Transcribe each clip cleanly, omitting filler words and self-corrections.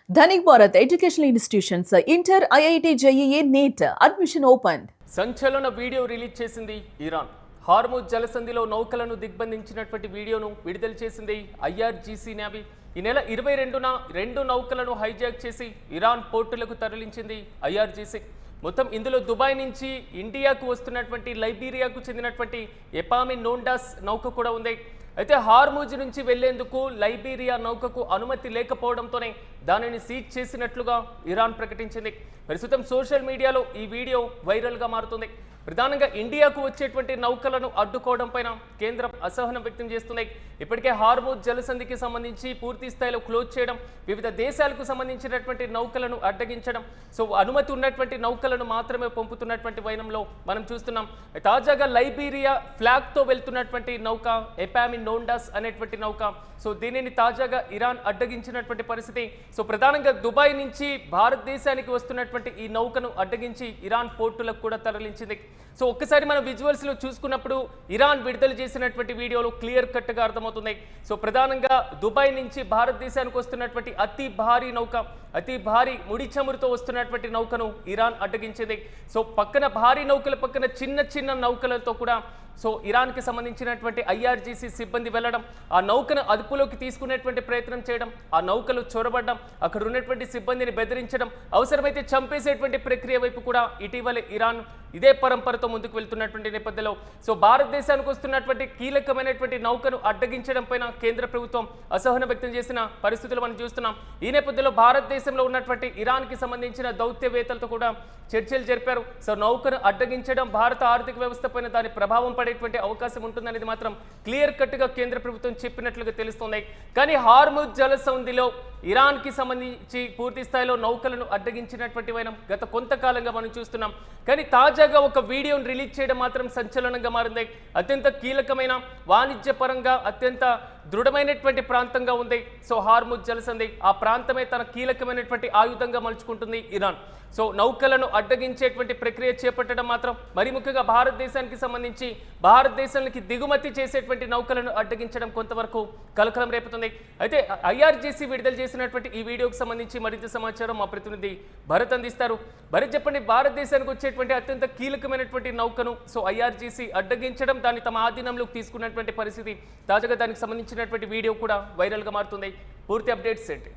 Dhanik Bharat Educational Institutions, Inter, IIT, JEE, NEET, admission opened. సంచలన video release చేసింది Iran. Hormuz జలసంధిలో నౌకలను దిగ్బంధించినటువంటి వీడియోను విడుదల చేసింది ఐఆర్జీసీ నేవీ. ఈ నెల 22న 2 నౌకలను హైజాక్ చేసి ఇరాన్ పోర్టులకు తరలించింది ఐఆర్జీసీ. మొత్తం ఇందులో దుబాయ్ నుంచి ఇండియాకు వస్తున్నటువంటి లైబీరియాకు చెందినటువంటి ఎపామి నోండాస్ నౌక కూడా ఉంది. అయితే హార్ముజ్ నుంచి వెళ్లేందుకు లైబీరియా నౌకకు అనుమతి లేకపోవడంతోనే దానిని సీజ్ చేసినట్లుగా ఇరాన్ ప్రకటించింది. ప్రస్తుతం సోషల్ మీడియాలో ఈ వీడియో వైరల్గా మారుతుంది. ప్రధానంగా ఇండియాకు వచ్చేటువంటి నౌకలను అడ్డుకోవడం పైన కేంద్రం అసహనం వ్యక్తం చేస్తుంది. ఇప్పటికే హార్ముజ్ జలసంధికి సంబంధించి పూర్తి స్థాయిలో క్లోజ్ చేయడం, వివిధ దేశాలకు సంబంధించినటువంటి నౌకలను అడ్డగించడం, సో అనుమతి ఉన్నటువంటి నౌకలను మాత్రమే పంపుతున్నటువంటి వైనంలో మనం చూస్తున్నాం. తాజాగా లైబీరియా ఫ్లాగ్తో వెళ్తున్నటువంటి నౌక ఎపామి నోండాస్ అనేటువంటి నౌక, సో దీనిని తాజాగా ఇరాన్ అడ్డగించినటువంటి పరిస్థితి. సో ప్రధానంగా దుబాయ్ నుంచి భారతదేశానికి వస్తున్నటువంటి ఈ నౌకను అడ్డగించి ఇరాన్ పోర్టులకు కూడా తరలించింది. సో ఒక్కసారి మనం విజువల్స్లో చూసుకున్నప్పుడు ఇరాన్ విడుదల చేసినటువంటి వీడియోలో క్లియర్ కట్గా అర్థమవుతుంది. సో ప్రధానంగా దుబాయ్ నుంచి భారతదేశానికి వస్తున్నటువంటి అతి భారీ నౌక, అతి భారీ ముడి చమురుతో వస్తున్నటువంటి నౌకను ఇరాన్ అడ్డగించింది. సో పక్కన భారీ నౌకల పక్కన చిన్న చిన్న నౌకలతో కూడా సో ఇరాన్కి సంబంధించినటువంటి ఐఆర్జీసీ సిబ్బంది వెళ్ళడం, ఆ నౌకను అదుపులోకి తీసుకునేటువంటి ప్రయత్నం చేయడం, ఆ నౌకలు చొరబడడం, అక్కడ ఉన్నటువంటి సిబ్బందిని బెదిరించడం, అవసరమైతే చంపేసేటువంటి ప్రక్రియ వైపు కూడా ఇటీవల ఇరాన్ ఇదే పరంపరతో ముందుకు వెళ్తున్నటువంటి నేపథ్యంలో సో భారతదేశానికి వస్తున్నటువంటి కీలకమైనటువంటి నౌకను అడ్డగించడం పైన కేంద్ర ప్రభుత్వం అసహనం వ్యక్తం చేసిన పరిస్థితులు మనం చూస్తున్నాం. ఈ నేపథ్యంలో భారతదేశంలో ఉన్నటువంటి ఇరాన్కి సంబంధించిన దౌత్యవేత్తలతో కూడా చర్చలు జరిపారు. సో నౌకను అడ్డగించడం భారత ఆర్థిక వ్యవస్థ పైన దాని ప్రభావం పడేటువంటి అవకాశం ఉంటుందనేది మాత్రం క్లియర్ కట్గా కేంద్ర ప్రభుత్వం చెప్పినట్లుగా తెలుస్తుంది. కానీ హార్ముజ్ జలసంధిలో ఇరాన్కి సంబంధించి పూర్తి స్థాయిలో నౌకలను అడ్డగించినటువంటి వైనం గత కొంతకాలంగా మనం చూస్తున్నాం. కానీ తాజాగా ఒక వీడియోను రిలీజ్ చేయడం మాత్రం సంచలనంగా మారింది. అత్యంత కీలకమైన వాణిజ్యపరంగా అత్యంత దృఢమైనటువంటి ప్రాంతంగా ఉంది సో హార్ముజ్ జలసంధి. ఆ ప్రాంతమే తన కీలకమైనటువంటి ఆయుధంగా మలుచుకుంటుంది ఇరాన్. సో నౌకలను అడ్డగించేటువంటి ప్రక్రియ చేపట్టడం మాత్రం మరి ముఖ్యంగా భారతదేశానికి సంబంధించి భారతదేశానికి దిగుమతి చేసేటువంటి నౌకలను అడ్డగించడం కొంతవరకు కలకలం రేపుతుంది. అయితే ఐఆర్జీసీ విడుదల చేసినటువంటి ఈ వీడియోకి సంబంధించి మరింత సమాచారం మా ప్రతినిధి భరత్ అందిస్తారు. భరత్, చెప్పండి, భారతదేశానికి వచ్చేటువంటి అత్యంత కీలకమైనటువంటి నౌకను సో ఐఆర్జీసీ అడ్డగించడం, దాన్ని తమ ఆధీనంలోకి తీసుకున్నటువంటి పరిస్థితి, తాజాగా దానికి సంబంధించినటువంటి వీడియో కూడా వైరల్గా మారుతుంది. పూర్తి అప్డేట్స్ ఏంటి?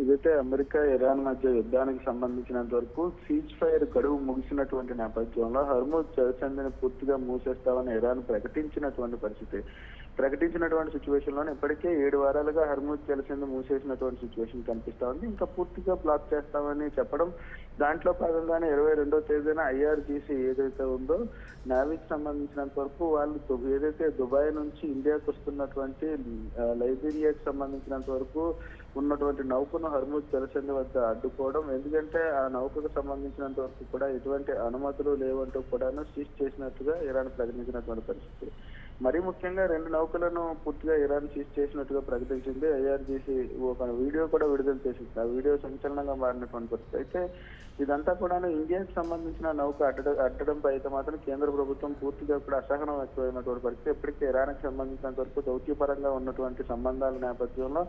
ఇదైతే అమెరికా ఇరాన్ మధ్య యుద్ధానికి సంబంధించినంత వరకు సీజ్ ఫైర్ గడువు ముగిసినటువంటి నేపథ్యంలో హర్ముజ్ జలసంధిని పూర్తిగా మూసేస్తామని ఇరాన్ ప్రకటించినటువంటి సిచ్యువేషన్ లోనే ఇప్పటికే 7 వారాలుగా హర్ముజ్ జలసంధి మూసేసినటువంటి సిచ్యువేషన్ కనిపిస్తా ఉంది. ఇంకా పూర్తిగా బ్లాక్ చేస్తామని చెప్పడం, దాంట్లో భాగంగానే 22వ తేదీన ఐఆర్జీసీ ఏదైతే ఉందో నేవీకి సంబంధించినంత వరకు వాళ్ళు ఏదైతే దుబాయ్ నుంచి ఇండియాకు వస్తున్నటువంటి లైబీరియాకి సంబంధించినంత వరకు ఉన్నటువంటి నౌకను హర్ముజ్ జలసంధి వద్ద అడ్డుకోవడం, ఎందుకంటే ఆ నౌకకు సంబంధించినంత వరకు కూడా ఎటువంటి అనుమతులు లేవంటూ కూడాను సీజ్ చేసినట్టుగా ఇరాన్ ప్రకటించినటువంటి పరిస్థితి. మరీ ముఖ్యంగా 2 నౌకలను పూర్తిగా ఇరాన్ సీజ్ చేసినట్టుగా ప్రకటించింది. ఐఆర్జీసీ ఒక వీడియో కూడా విడుదల చేసింది. ఆ వీడియో సంచలనంగా మారినటువంటి పరిస్థితి. అయితే ఇదంతా కూడా ఇండియాకి సంబంధించిన నౌక అడ్డడంపై అయితే మాత్రం కేంద్ర ప్రభుత్వం పూర్తిగా కూడా అసహనం వ్యక్తమైనటువంటి పరిస్థితి. ఇప్పటికే ఇరాన్కి సంబంధించినంత వరకు దౌత్యపరంగా ఉన్నటువంటి సంబంధాల నేపథ్యంలో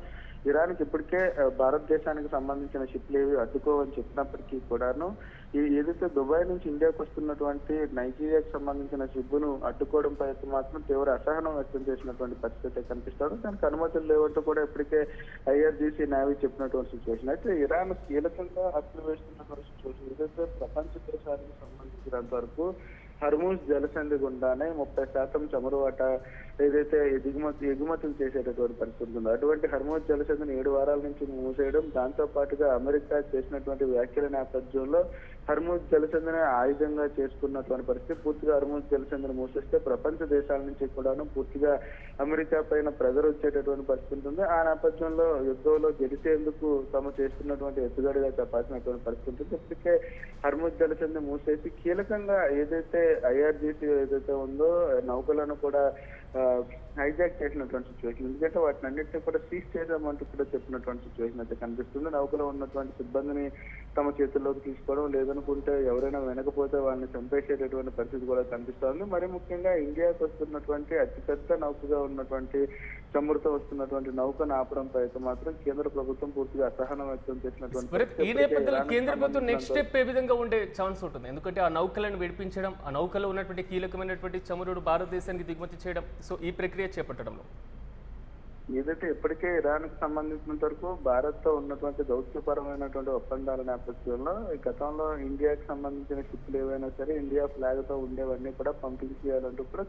ఇరాన్కి ఇప్పటికే భారతదేశానికి సంబంధించిన షిప్లు ఏవి అడ్డుకోవని చెప్పినప్పటికీ కూడాను ఏదైతే దుబాయ్ నుంచి ఇండియాకు వస్తున్నటువంటి నైజీరియాకి సంబంధించిన షిప్ను అడ్డుకోవడంపై అయితే మాత్రం తీవ్ర అసహనం వ్యక్తం చేసినటువంటి పరిస్థితి కనిపిస్తాడు. దానికి అనుమతులు లేవంటూ కూడా ఇప్పటికే ఐఆర్జీసీ నేవీ చెప్పినటువంటి సిచ్యువేషన్. అయితే ఇరాన్ కీలకంగా అడుగులు వేస్తున్నటువంటి సిచ్యువేషన్ ఏదైతే ప్రపంచ దేశాలకు సంబంధించినంత వరకు హర్ముజ్ జలసంధి గుండానే 30% చమురు వాటా ఏదైతే ఎగుమతులు చేసేటటువంటి పరిస్థితి ఉందో అటువంటి హర్ముజ్ జలసంధిని 7 వారాల నుంచి మూసేయడం, దాంతో పాటుగా అమెరికా చేసినటువంటి వ్యాఖ్యల నేపథ్యంలో హర్ముజ్ జలసంధిని ఆయుధంగా చేసుకున్నటువంటి పరిస్థితి. పూర్తిగా హర్ముజ్ జలసంధిని మూసేస్తే ప్రపంచ దేశాల నుంచి కూడాను పూర్తిగా అమెరికా పైన ప్రెజర్ వచ్చేటటువంటి పరిస్థితి ఉంటుంది. ఆ నేపథ్యంలో యుద్ధంలో గెలిచేందుకు తాము చేస్తున్నటువంటి ఎత్తుగడగా చెప్పాల్సినటువంటి పరిస్థితి ఉంటుంది. ఇప్పటికే హర్ముజ్ జలసంధి మూసేసి కీలకంగా ఏదైతే ఐఆర్జీసీ ఏదైతే ఉందో నౌకలను కూడా హైజాక్ చేసినటువంటి సిచ్యువేషన్. ఎందుకంటే వాటిని అన్నింటినీ కూడా సీజ్ చేద్దామంటూ కూడా చెప్పినటువంటి సిచ్యువేషన్ అయితే కనిపిస్తుంది. నౌకలో ఉన్నటువంటి సిబ్బందిని తమ చేతుల్లోకి తీసుకోవడం, లేదనుకుంటే ఎవరైనా వెనకపోతే వాళ్ళని చంపేసేటటువంటి పరిస్థితి కూడా కనిపిస్తోంది. మరి ముఖ్యంగా ఇండియాకు వస్తున్నటువంటి అతిపెద్ద నౌకగా ఉన్నటువంటి చమురుతో వస్తున్నటువంటి నౌకను ఆపడంపై అయితే మాత్రం కేంద్ర ప్రభుత్వం పూర్తిగా అసహనం వ్యక్తం చేసినటువంటి ఈ నేపథ్యంలో కేంద్ర ప్రభుత్వం నెక్స్ట్ స్టెప్ ఏ విధంగా ఉండే ఛాన్స్ ఉంటుంది? ఎందుకంటే ఆ నౌకలను విడిపించడం, ఆ నౌకలో ఉన్నటువంటి కీలకమైనటువంటి చమురుడు భారతదేశానికి దిగుమతి చేయడం, సో ఈ ప్రక్రియ చేపట్టడంలో ఏదైతే ఇప్పటికే ఇరాన్కి సంబంధించినంత వరకు భారత్ తో ఉన్నటువంటి దౌత్యపరమైనటువంటి ఒప్పందాల నేపథ్యంలో గతంలో ఇండియాకి సంబంధించిన షిప్లు ఏవైనా సరే ఇండియా ఫ్లాగ్ తో ఉండేవన్నీ కూడా పంపించేయాలంటూ కూడా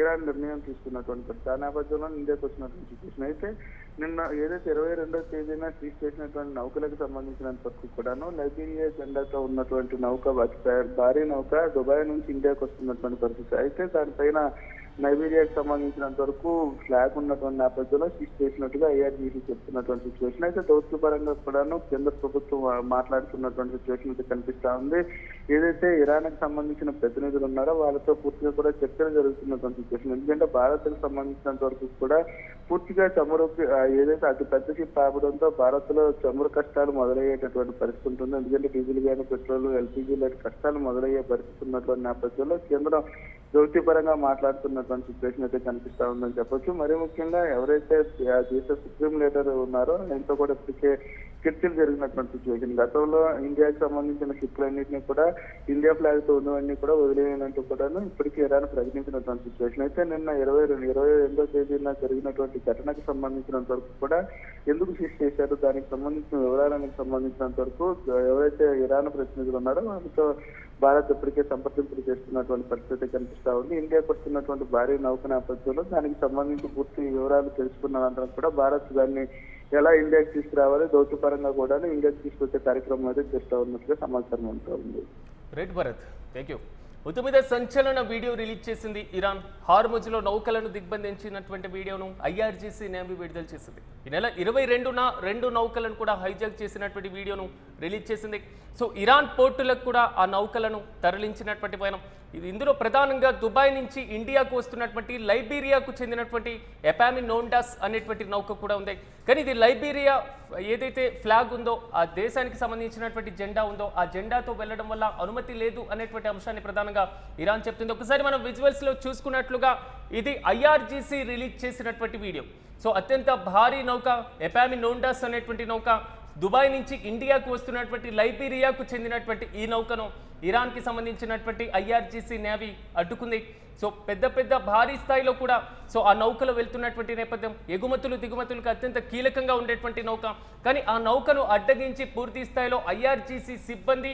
ఇరాన్ నిర్ణయం తీసుకున్నటువంటి ఆ నేపథ్యంలో ఇండియాకి వచ్చినటువంటి సిచ్యువేషన్ అయితే నిన్న ఏదైతే 22వ తేదీన సీజ్ చేసినటువంటి నౌకలకు సంబంధించినంత వరకు కూడాను లైబీరియా జెండాతో ఉన్నటువంటి నౌక భారీ నౌక దుబాయ్ నుంచి ఇండియాకి వస్తున్నటువంటి పరిస్థితి. అయితే దానిపైన నైబీరియాకి సంబంధించినంత వరకు ఫ్లాగ్ ఉన్నటువంటి నేపథ్యంలో సీజ్ చేసినట్టుగా ఐఆర్జీసీ చెప్తున్నటువంటి సిచ్యువేషన్ అయితే దౌత్యపరంగా కూడాను కేంద్ర ప్రభుత్వం మాట్లాడుతున్నటువంటి సిచ్యువేషన్ అయితే కనిపిస్తా ఉంది. ఏదైతే ఇరాన్కి సంబంధించిన ప్రతినిధులు ఉన్నారో వాళ్ళతో పూర్తిగా కూడా చర్చలు జరుగుతున్నటువంటి సిచ్యువేషన్. ఎందుకంటే భారత్కు సంబంధించినంత వరకు కూడా పూర్తిగా చమురు ఏదైతే అతి పెద్ద షిప్ ఆపడంతో భారత్ లో చమురు కష్టాలు మొదలయ్యేటటువంటి పరిస్థితి ఉంటుంది. ఎందుకంటే డీజిల్ కానీ పెట్రోల్, ఎల్పీజీ లాంటి కష్టాలు మొదలయ్యే పరిస్థితి ఉన్నటువంటి నేపథ్యంలో కేంద్రం దౌత్యపరంగా మాట్లాడుతున్నటువంటి సిచ్యువేషన్ అయితే కనిపిస్తా ఉందని చెప్పొచ్చు. మరీ ముఖ్యంగా ఎవరైతే దేశ సుప్రీం లీడర్ ఉన్నారో ఆయనతో కూడా ఇప్పటికే చర్చలు జరిగినటువంటి సిచ్యువేషన్. గతంలో ఇండియాకి సంబంధించిన షిప్లన్నింటినీ కూడా ఇండియా ఫ్లాగ్ తో ఉన్నవన్నీ కూడా వదిలేయనంటూ కూడాను ఇప్పటికీ ఇరాన్ ప్రకటించినటువంటి సిచ్యువేషన్ అయితే నిన్న 22వ తేదీన జరిగినటువంటి ఘటనకు సంబంధించినంత వరకు కూడా ఎందుకు సీజ్ చేశారు, దానికి సంబంధించిన వివరాలకు సంబంధించినంత వరకు ఎవరైతే ఇరాన్ ప్రతినిధులు ఉన్నారో వాళ్ళతో భారత్ ఇప్పటికే సంప్రదింపులు చేస్తున్నటువంటి పరిస్థితి కనిపిస్తా ఉంది. ఇండియాకు వస్తున్నటువంటి భారీ నౌక నేపథ్యంలో దానికి సంబంధించి పూర్తి వివరాలు తెలుసుకున్న అనంతరం కూడా భారత్ దాన్ని ఎలా ఇండియాకి తీసుకురావాలి, దౌత్యపరంగా కూడా ఇండియాకి తీసుకొచ్చే కార్యక్రమం అయితే చేస్తా ఉన్నట్టుగా సమాచారం అంతా ఉంది. Right Bharat, thank you. ఉత్తమీద సంచలన వీడియో రిలీజ్ చేసింది ఇరాన్. హార్ముజ్లో నౌకలను దిగ్బంధించినటువంటి వీడియోను ఐఆర్జీసీ నేవీ విడుదల చేసింది. ఈ నెల 22న 2 నౌకలను కూడా హైజాక్ చేసినటువంటి వీడియోను రిలీజ్ చేసింది. సో ఇరాన్ పోర్టులకు కూడా ఆ నౌకలను తరలించినటువంటి వైనం ఇందులో ప్రధానంగా దుబాయ్ నుంచి ఇండియాకు వస్తున్నటువంటి లైబీరియాకు చెందినటువంటి ఎపామినోండాస్ అనేటువంటి నౌక కూడా ఉంది. కానీ ఇది లైబీరియా ఏదైతే ఫ్లాగ్ ఉందో, ఆ దేశానికి సంబంధించినటువంటి జెండా ఉందో, ఆ జెండాతో వెళ్ళడం వల్ల అనుమతి లేదు అనేటువంటి అంశాన్ని ప్రధానంగా ఇరాన్ చెప్తుంది. ఒకసారి మనం విజువల్స్లో చూసుకున్నట్లుగా ఇది ఐఆర్జీసీ రిలీజ్ చేసినటువంటి వీడియో. సో అత్యంత భారీ నౌక ఎపామినోండాస్ అనేటువంటి నౌక దుబాయ్ నుంచి ఇండియాకు వస్తున్నటువంటి లైబీరియాకు చెందినటువంటి ఈ నౌకను ఇరాన్కి సంబంధించినటువంటి ఐఆర్జీసీ నేవీ అడ్డుకుంది. సో పెద్ద పెద్ద భారీ స్థాయిలో కూడా సో ఆ నౌకలో వెళ్తున్నటువంటి నేపథ్యం ఎగుమతులు దిగుమతులకు అత్యంత కీలకంగా ఉండేటువంటి నౌక. కానీ ఆ నౌకను అడ్డగించి పూర్తి స్థాయిలో ఐఆర్జీసీ సిబ్బంది,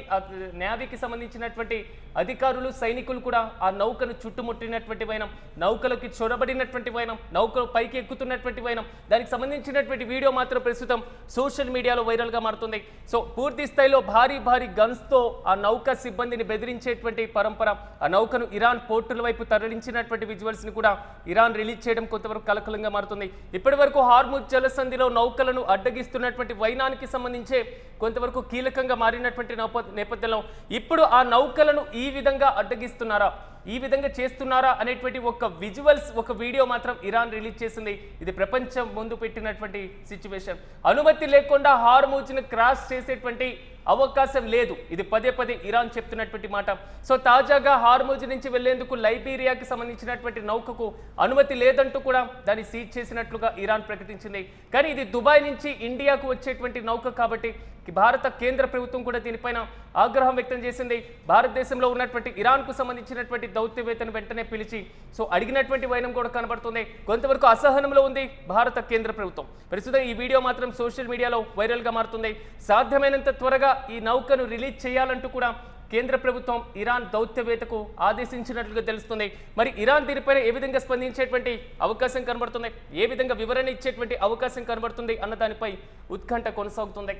నేవీకి సంబంధించినటువంటి అధికారులు, సైనికులు కూడా ఆ నౌకను చుట్టుముట్టినటువంటి వైనం, నౌకలోకి చొరబడినటువంటి వైనం, నౌకలు పైకి ఎక్కుతున్నటువంటి వైనం, దానికి సంబంధించినటువంటి వీడియో మాత్రం ప్రస్తుతం సోషల్ మీడియాలో వైరల్గా మారుతుంది. సో పూర్తి స్థాయిలో భారీ భారీ గన్స్తో ఆ నౌక సిబ్బందిని బెదిరించేటువంటి పరంపర, ఆ నౌకను ఇరాన్ పోర్టుల వైపు తరలించినటువంటి విజువల్స్ ని కూడా ఇరాన్ రిలీజ్ చేయడం కొంతవరకు కలకలంగా మారుతుంది. ఇప్పటి వరకు హార్ముజ్ జలసంధిలో నౌకలను అడ్డగిస్తున్నటువంటి వైనానికి సంబంధించే కొంతవరకు కీలకంగా మారినటువంటి నేపథ్యంలో ఇప్పుడు ఆ నౌకలను ఈ విధంగా అడ్డగిస్తున్నారా, ఈ విధంగా చేస్తున్నారా అనేటువంటి ఒక విజువల్స్, ఒక వీడియో మాత్రం ఇరాన్ రిలీజ్ చేసింది. ఇది ప్రపంచం ముందు పెట్టినటువంటి సిచ్యువేషన్. అనుమతి లేకుండా హార్ముజ్ను క్రాస్ చేసేటువంటి అవకాశం లేదు. ఇది పదే పదే ఇరాన్ చెప్తున్నటువంటి మాట. సో తాజాగా హార్ముజ్ నుంచి వెళ్లేందుకు లైబీరియాకి సంబంధించినటువంటి నౌకకు అనుమతి లేదంటూ కూడా దాన్ని సీజ్ చేసినట్లుగా ఇరాన్ ప్రకటించింది. కానీ ఇది దుబాయ్ నుంచి ఇండియాకు వచ్చేటువంటి నౌక కాబట్టి భారత కేంద్ర ప్రభుత్వం కూడా దీనిపైన ఆగ్రహం వ్యక్తం చేసింది. భారతదేశంలో ఉన్నటువంటి ఇరాన్కు సంబంధించినటువంటి దౌత్యవేత్తను వెంటనే పిలిచి సో అడిగినటువంటి వైనం కూడా కనబడుతుంది. కొంతవరకు అసహనంలో ఉంది భారత కేంద్ర ప్రభుత్వం. ప్రస్తుతం ఈ వీడియో మాత్రం సోషల్ మీడియాలో వైరల్గా మారుతుంది. సాధ్యమైనంత త్వరగా ఈ నౌకను రిలీజ్ చేయాలంటూ కూడా కేంద్ర ప్రభుత్వం ఇరాన్ దౌత్యవేత్తకు ఆదేశించినట్లుగా తెలుస్తుంది. మరి ఇరాన్ దీనిపైన ఏ విధంగా స్పందించేటువంటి అవకాశం కనబడుతుంది, ఏ విధంగా వివరణ ఇచ్చేటువంటి అవకాశం కనబడుతుంది అన్న దానిపై ఉత్కంఠ కొనసాగుతుంది.